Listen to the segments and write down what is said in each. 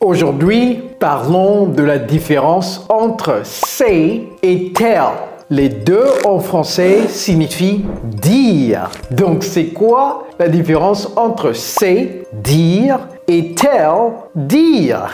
Aujourd'hui, parlons de la différence entre say et tell. Les deux en français signifient dire. Donc c'est quoi la différence entre say, dire, et tell, dire?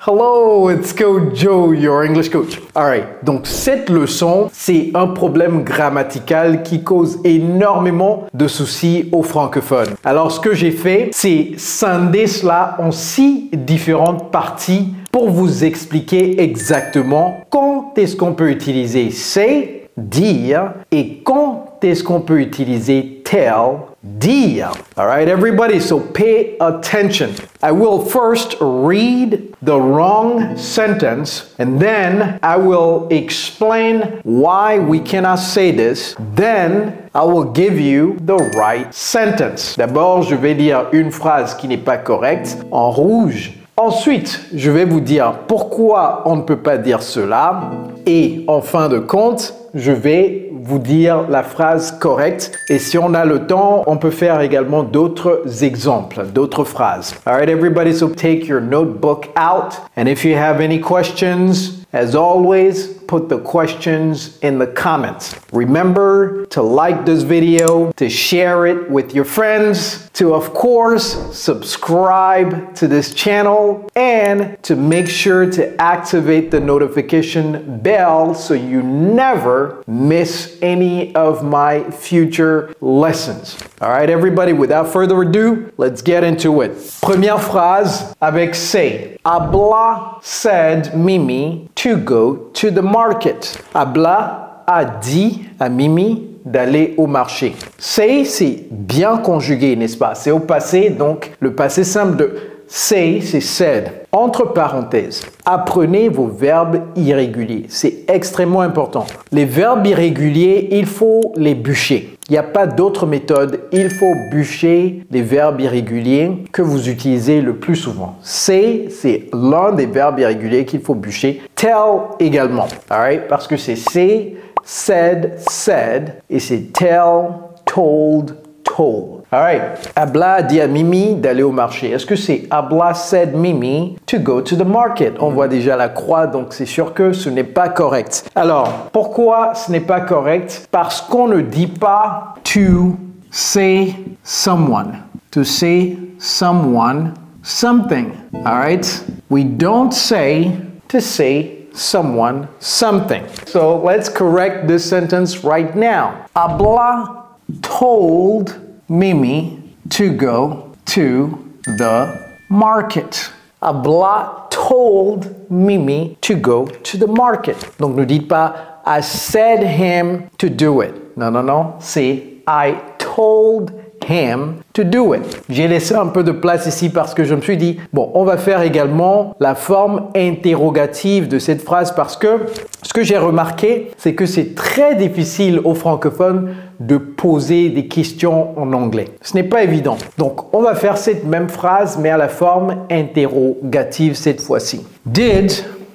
Hello, it's Coach Joe, your English coach. Alright, donc cette leçon, c'est un problème grammatical qui cause énormément de soucis aux francophones. Alors ce que j'ai fait, c'est scinder cela en 6 différentes parties pour vous expliquer exactement quand est-ce qu'on peut utiliser say, dire, et quand est-ce qu'on peut utiliser tell, dire. Alright, everybody, so pay attention. I will first read the wrong sentence and then I will explain why we cannot say this. Then I will give you the right sentence. D'abord, je vais lire une phrase qui n'est pas correcte en rouge. Ensuite, je vais vous dire pourquoi on ne peut pas dire cela. Et en fin de compte, je vais vous dire la phrase correcte. Et si on a le temps, on peut faire également d'autres exemples, d'autres phrases. All right, everybody, so take your notebook out. And if you have any questions, as always, put the questions in the comments. Remember to like this video, to share it with your friends, to, of course, subscribe to this channel, and to make sure to activate the notification bell so you never miss any of my future lessons. All right, everybody, without further ado, let's get into it. Première phrase avec say. Abla said Mimi to go to the market. Abla a dit à Mimi d'aller au marché. Say, c'est bien conjugué, n'est-ce pas? C'est au passé, donc le passé simple de say, c'est said. Entre parenthèses, apprenez vos verbes irréguliers. C'est extrêmement important. Les verbes irréguliers, il faut les bûcher. Il n'y a pas d'autre méthode. Il faut bûcher les verbes irréguliers que vous utilisez le plus souvent. Say, c'est l'un des verbes irréguliers qu'il faut bûcher. Tell également. All right? Parce que c'est say, said, said, et c'est tell, told, told. All right. Abla a dit à Mimi d'aller au marché. Est-ce que c'est Abla said Mimi to go to the market? On voit déjà la croix, donc c'est sûr que ce n'est pas correct. Alors, pourquoi ce n'est pas correct? Parce qu'on ne dit pas to say someone. To say someone something. All right? We don't say to say someone something. So let's correct this sentence right now. Abla told Mimi to go to the market. Abla told Mimi to go to the market. Donc ne dites pas I said him to do it. Non, non, non. C'est I told him to do it. J'ai laissé un peu de place ici parce que je me suis dit, bon, on va faire également la forme interrogative de cette phrase parce que ce que j'ai remarqué, c'est que c'est très difficile aux francophones de poser des questions en anglais. Ce n'est pas évident. Donc, on va faire cette même phrase, mais à la forme interrogative cette fois-ci. Did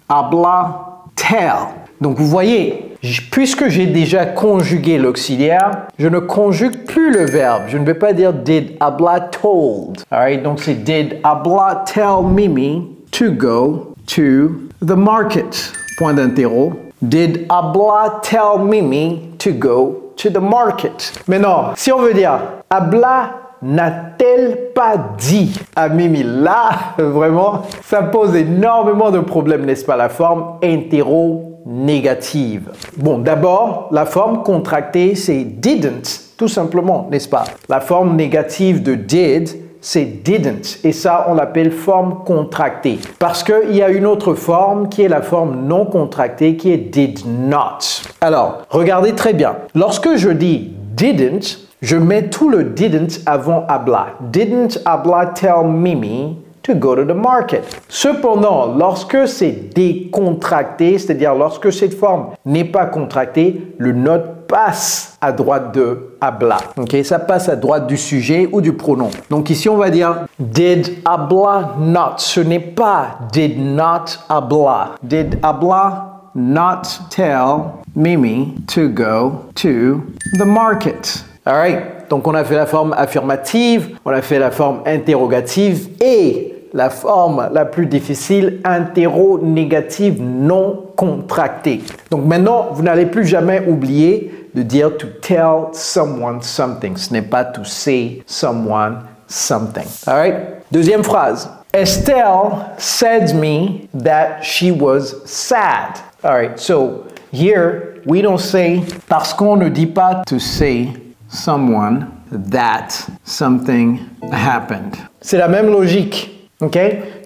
Abla tell? Donc, vous voyez, puisque j'ai déjà conjugué l'auxiliaire, je ne conjugue plus le verbe. Je ne vais pas dire did Abla told. All right, donc c'est did Abla tell Mimi to go to the market? Point d'interro. Did Abla tell Mimi to go to the market? Maintenant, si on veut dire Abla n'a-t-elle pas dit à Mimi? Là, vraiment, ça pose énormément de problèmes, n'est-ce pas? La forme interro-négative. Bon, d'abord, la forme contractée, c'est didn't, tout simplement, n'est-ce pas? La forme négative de did, c'est didn't. Et ça, on l'appelle forme contractée. Parce qu'il y a une autre forme qui est la forme non contractée, qui est did not. Alors, regardez très bien. Lorsque je dis didn't, je mets tout le didn't avant Abla. Didn't Abla tell Mimi to go to the market? Cependant, lorsque c'est décontracté, c'est-à-dire lorsque cette forme n'est pas contractée, le note passe à droite de Abla. Ok, ça passe à droite du sujet ou du pronom. Donc ici, on va dire did Abla not. Ce n'est pas did not Abla. Did Abla not tell Mimi to go to the market? All right. Donc on a fait la forme affirmative, on a fait la forme interrogative et la forme la plus difficile, interro-négative non contractée. Donc maintenant, vous n'allez plus jamais oublier de dire to tell someone something. Ce n'est pas to say someone something. All right? Deuxième phrase. Estelle said me that she was sad. All right, so here we don't say, parce qu'on ne dit pas to say someone that something happened. C'est la même logique, ok?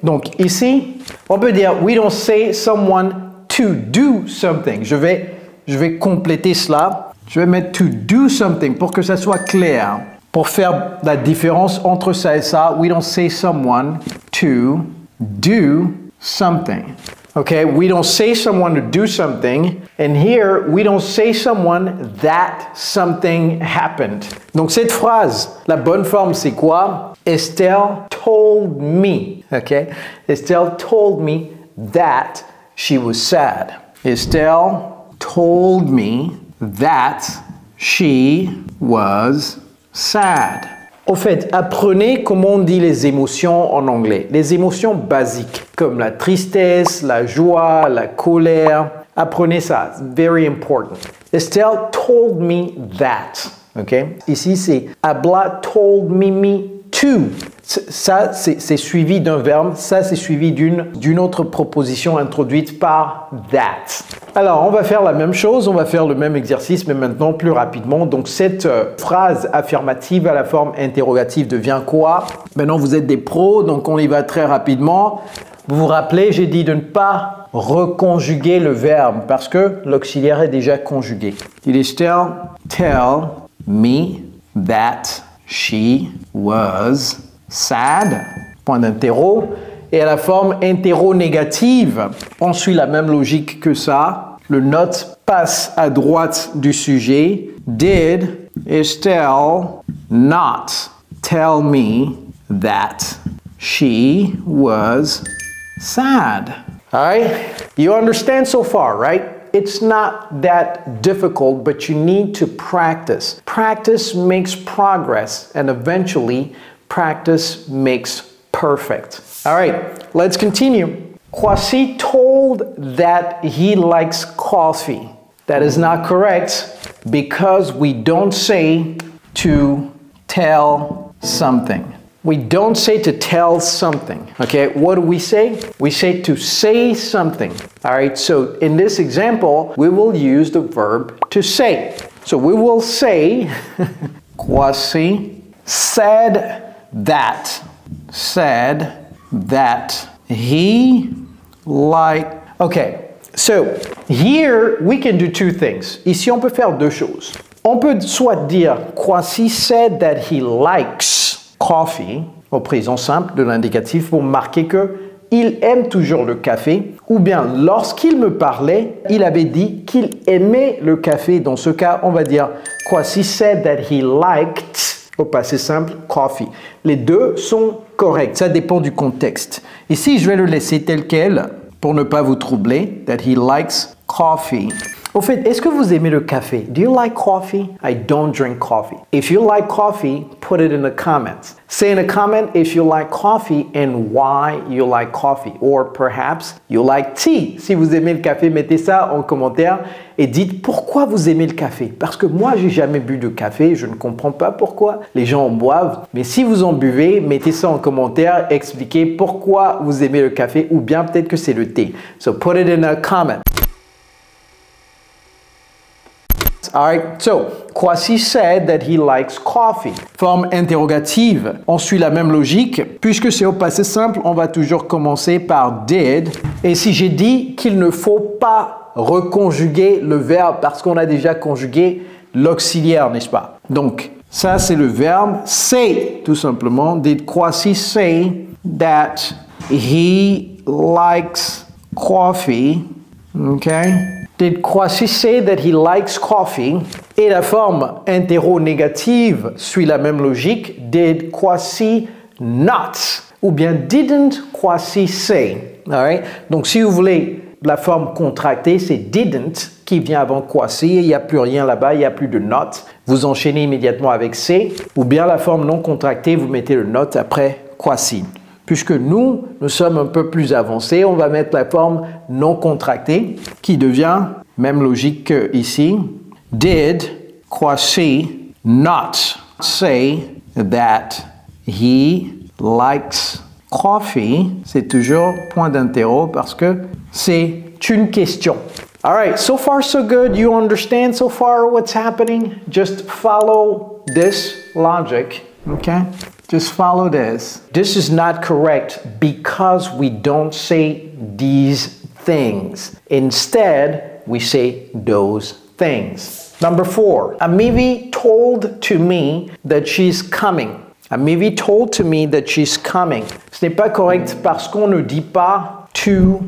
Donc ici, on peut dire we don't say someone to do something. Je vais compléter cela. Je vais mettre to do something pour que ça soit clair. Pour faire la différence entre ça et ça, we don't say someone to do something. Okay, we don't say someone to do something, and here we don't say someone that something happened. Donc cette phrase, la bonne forme c'est quoi? Estelle told me. Okay, Estelle told me that she was sad. Estelle told me that she was sad. Au fait, apprenez comment on dit les émotions en anglais. Les émotions basiques, comme la tristesse, la joie, la colère. Apprenez ça. It's very important. Estelle told me that. Okay? Ici, c'est Abla told me to. Ça, c'est suivi d'un verbe. Ça, c'est suivi d'une autre proposition introduite par that. Alors, on va faire la même chose. On va faire le même exercice, mais maintenant plus rapidement. Donc, cette phrase affirmative à la forme interrogative devient quoi? Maintenant, vous êtes des pros, donc on y va très rapidement. Vous vous rappelez, j'ai dit de ne pas reconjuguer le verbe parce que l'auxiliaire est déjà conjugué. Il est tell me that she was sad, point d'interro, et à la forme interro-négative, on suit la même logique que ça. Le note passe à droite du sujet. Did Estelle not tell me that she was sad? All right? You understand so far, right? It's not that difficult, but you need to practice. Practice makes progress, and eventually, practice makes perfect. All right, let's continue. Kwasi told that he likes coffee. That is not correct because we don't say to tell something. We don't say to tell something, okay? What do we say? We say to say something, all right? So in this example, we will use the verb to say. So we will say, Kwasi said that he liked. Okay, so here we can do two things. Ici, on peut faire deux choses. On peut soit dire, Kwasi said that he likes coffee, au présent simple de l'indicatif pour marquer que il aime toujours le café, ou bien lorsqu'il me parlait, il avait dit qu'il aimait le café. Dans ce cas, on va dire Kwasi said that he liked, au passé simple, coffee. Les deux sont corrects, ça dépend du contexte. Ici, je vais le laisser tel quel pour ne pas vous troubler, that he likes coffee. Au fait, est-ce que vous aimez le café? Do you like coffee? I don't drink coffee. If you like coffee, put it in the comments. Say in a comment if you like coffee and why you like coffee. Or perhaps you like tea. Si vous aimez le café, mettez ça en commentaire et dites pourquoi vous aimez le café. Parce que moi, j'ai jamais bu de café. Je ne comprends pas pourquoi les gens en boivent. Mais si vous en buvez, mettez ça en commentaire. Expliquez pourquoi vous aimez le café ou bien peut-être que c'est le thé. So put it in a comment. Alright, so Kwasi said that he likes coffee. Forme interrogative, on suit la même logique. Puisque c'est au passé simple, on va toujours commencer par did. Et si j'ai dit qu'il ne faut pas reconjuguer le verbe parce qu'on a déjà conjugué l'auxiliaire, n'est-ce pas? Donc, ça c'est le verbe say, tout simplement. Did Kwasi say that he likes coffee? Okay. Did Kwasi say that he likes coffee? Et la forme interro-négative suit la même logique. Did Kwasi not? Ou bien didn't Kwasi say? All right? Donc si vous voulez la forme contractée, c'est didn't qui vient avant quasi, il n'y a plus rien là-bas, il n'y a plus de not. Vous enchaînez immédiatement avec C, ou bien la forme non contractée, vous mettez le not après quasi. Puisque nous sommes un peu plus avancés, on va mettre la forme non contractée qui devient, même logique qu'ici, did quasi not say that he likes coffee? C'est toujours point d'interro parce que c'est une question. All right, so far so good. You understand so far what's happening? Just follow this logic, okay? Just follow this. This is not correct because we don't say these things. Instead, we say those things. Number 4, Amivi told to me that she's coming. Amivi told to me that she's coming. Ce n'est pas correct parce qu'on ne dit pas to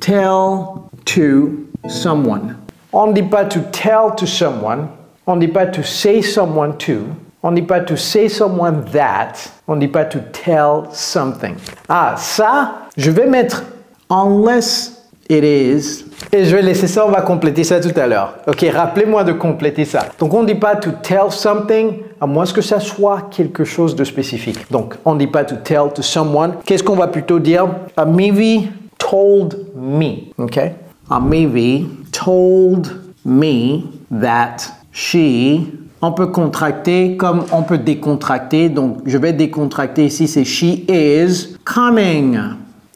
tell to someone. On ne dit pas to tell to someone. On ne dit pas to say someone to. On ne dit pas to say someone that. On ne dit pas to tell something. Ah, ça, je vais mettre unless it is. Et je vais laisser ça, on va compléter ça tout à l'heure. Ok, rappelez-moi de compléter ça. Donc, on ne dit pas to tell something, à moins que ça soit quelque chose de spécifique. Donc, on ne dit pas to tell to someone. Qu'est-ce qu'on va plutôt dire? Amivi told me. Ok? Amivi told me that she... On peut contracter comme on peut décontracter. Donc, je vais décontracter ici, c'est she is coming.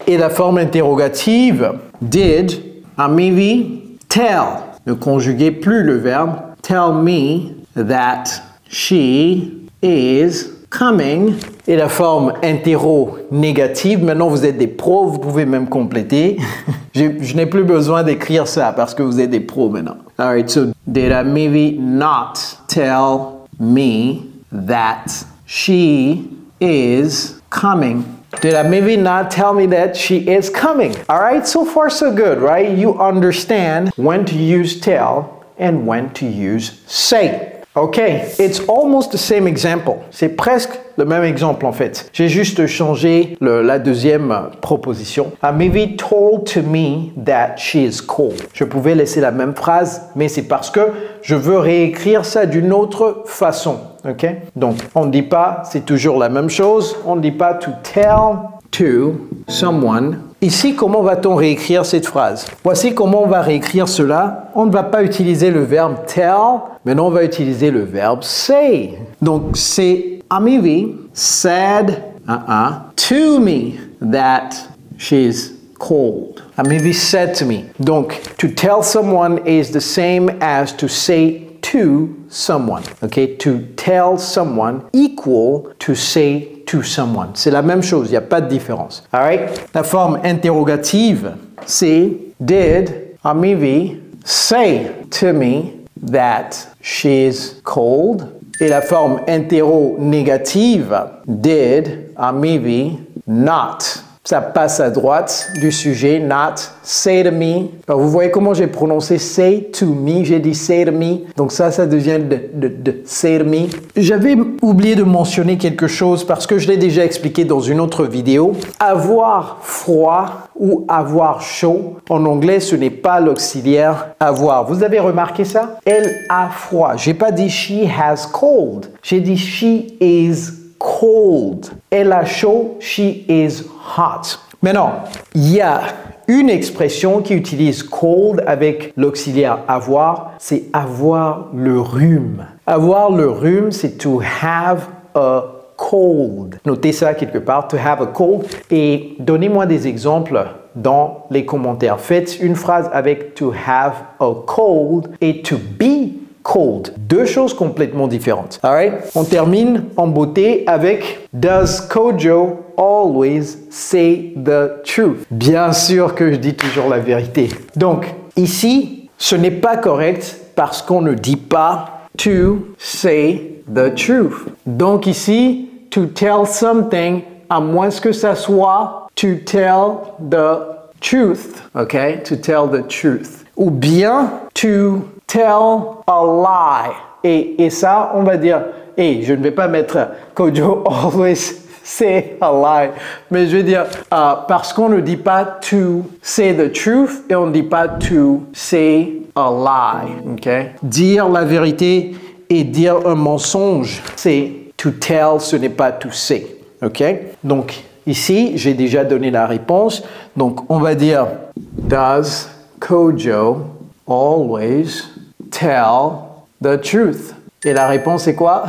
Et la forme interrogative, did Amivi tell, ne conjuguez plus le verbe, tell me that she is coming. Et la forme interro-négative, maintenant vous êtes des pros, vous pouvez même compléter. Je n'ai plus besoin d'écrire ça parce que vous êtes des pros maintenant. Alright, so did Amivi not tell me that she is coming? Did Amivi not tell me that she is coming? Alright, so far so good, right? You understand when to use tell and when to use say. Okay, it's almost the same example. C'est presque le même exemple en fait. J'ai juste changé la deuxième proposition. Amivi told to me that she is cold. Je pouvais laisser la même phrase, mais c'est parce que je veux réécrire ça d'une autre façon. Ok? Donc, on ne dit pas, c'est toujours la même chose. On ne dit pas to tell to someone. Ici, comment va-t-on réécrire cette phrase? Voici comment on va réécrire cela. On ne va pas utiliser le verbe tell, mais non, on va utiliser le verbe say. Donc, c'est Amivi said to me that she's cold. Amivi said to me. Donc, to tell someone is the same as to say to someone. Okay? To tell someone equal to say to someone. C'est la même chose, il n'y a pas de différence. All right? La forme interrogative, c'est did Amivi say to me that she's cold? Et la forme interro-négative, did Amivi not? Ça passe à droite du sujet, not, say to me. Alors, vous voyez comment j'ai prononcé say to me, j'ai dit say to me. Donc ça devient de say to me. J'avais oublié de mentionner quelque chose parce que je l'ai déjà expliqué dans une autre vidéo. Avoir froid ou avoir chaud, en anglais, ce n'est pas l'auxiliaire avoir. Vous avez remarqué ça? Elle a froid. J'ai pas dit she has cold. J'ai dit she is cold. Elle a chaud, she is hot. Maintenant, il y a une expression qui utilise cold avec l'auxiliaire avoir, c'est avoir le rhume. Avoir le rhume, c'est to have a cold. Notez ça quelque part, to have a cold. Et donnez-moi des exemples dans les commentaires. Faites une phrase avec to have a cold et to be cold. Deux choses complètement différentes. All right? On termine en beauté avec Does Kojo always say the truth? Bien sûr que je dis toujours la vérité. Donc, ici, ce n'est pas correct parce qu'on ne dit pas to say the truth. Donc ici, to tell something, à moins que ça soit to tell the truth. OK? To tell the truth. Ou bien to tell a lie. Et ça, on va dire, je ne vais pas mettre Kojo always say a lie. Mais je veux dire, parce qu'on ne dit pas to say the truth et on ne dit pas to say a lie. Okay? Dire la vérité et dire un mensonge, c'est to tell, ce n'est pas to say. Okay? Donc, ici, j'ai déjà donné la réponse. Donc, on va dire, does Kojo always tell the truth? Et la réponse est quoi?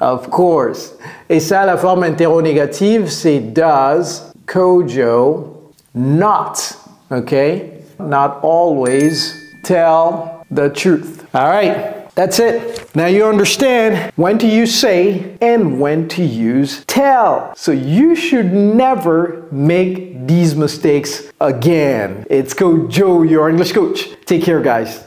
Of course. Et ça, la forme interrogative, c'est does Kojo not, okay? Not always tell the truth. All right. That's it. Now you understand when to use say and when to use tell. So you should never make these mistakes again. It's Coach Joe, your English coach. Take care, guys.